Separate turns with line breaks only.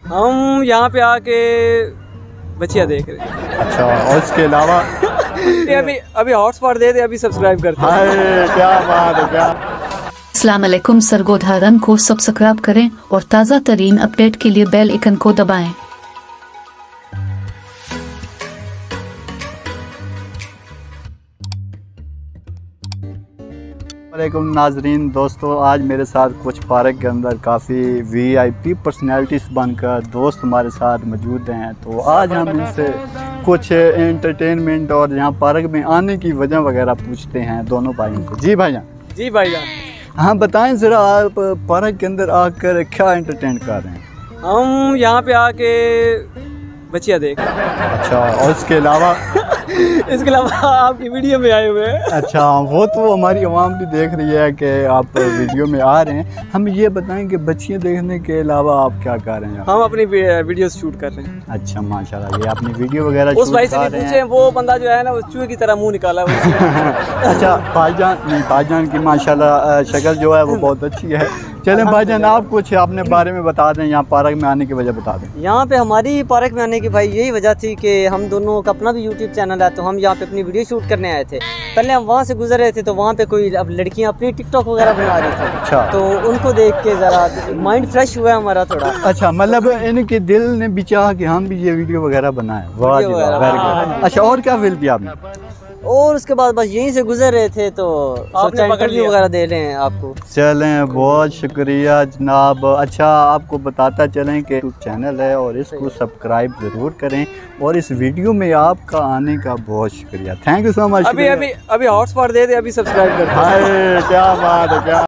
हम यहाँ पे आके बच्चियाँ देख रहे हैं।
अच्छा, और इसके अलावा
अभी हॉटस्पॉट दे दे, अभी सब्सक्राइब करते हैं।
हाय क्या बात है, क्या।
अस्सलाम वालेकुम, सरगोधारन को सब्सक्राइब करें और ताज़ा तरीन अपडेट के लिए बेल आइकन को दबाएं।
वालेकुम नाजरीन, दोस्तों आज मेरे साथ कुछ पार्क के अंदर काफ़ी वीआईपी पर्सनैलिटीज़ बनकर दोस्त हमारे साथ मौजूद हैं। तो आज हम इनसे कुछ एंटरटेनमेंट और यहाँ पार्क में आने की वजह वगैरह पूछते हैं दोनों भाइयों से। जी भाईजान।
जी भाईजान।
हाँ बताएं ज़रा, आप पार्क के अंदर आकर क्या एंटरटेन कर रहे हैं?
हम यहाँ पे आके बच्चियाँ देख रहे हैं।
अच्छा, और इसके अलावा
इसके अलावा आपकी वीडियो में आए हुए हैं।
अच्छा, वो तो हमारी आवाम भी देख रही है कि आप वीडियो में आ रहे हैं। हम ये बताएं कि बच्चियाँ देखने के अलावा आप क्या कर रहे हैं?
हम अपनी वीडियो शूट कर रहे हैं।
अच्छा माशाल्लाह, ये अपनी वीडियो वगैरह
उस भाई से भी पूछे, वो बंदा जो है ना वो चूहे की तरह मुंह निकाला हुआ।
अच्छा भाईजान की माशाल्लाह शक्ल जो है वो बहुत अच्छी है। चलें भाईजान, आप कुछ अपने बारे में बता दें, यहाँ पार्क में आने की वजह बता दें।
यहाँ पे हमारी पार्क में आने की भाई यही वजह थी कि हम दोनों का अपना भी यूट्यूब चैनल है, तो हम यहाँ पे अपनी वीडियो शूट करने आए थे। पहले हम वहाँ से गुजर रहे थे तो वहाँ पे कोई अब लड़कियाँ अपनी टिकटॉक वगैरह बना रही थी।
अच्छा,
तो उनको देख के ज़रा माइंड फ्रेश हुआ हमारा थोड़ा।
अच्छा, मतलब इनके दिल ने भी चाहा कि हम भी ये वीडियो वगैरह बनाएं। वाह जी वाह, वेरी गुड। अच्छा, और क्या फील किया आपने?
और उसके बाद बस यहीं से गुजर रहे थे तो आपने इंटरव्यू वगैरह दे रहे हैं आपको।
चलें, बहुत शुक्रिया जनाब। अच्छा, आपको बताता चलें कि यूट्यूब चैनल है और इसको सब्सक्राइब ज़रूर करें, और इस वीडियो में आपका आने का बहुत शुक्रिया। Thank you so much.
अभी हॉटस्पॉट दे दे, अभी सब्सक्राइब करते हैं।
हाय क्या बात है, क्या।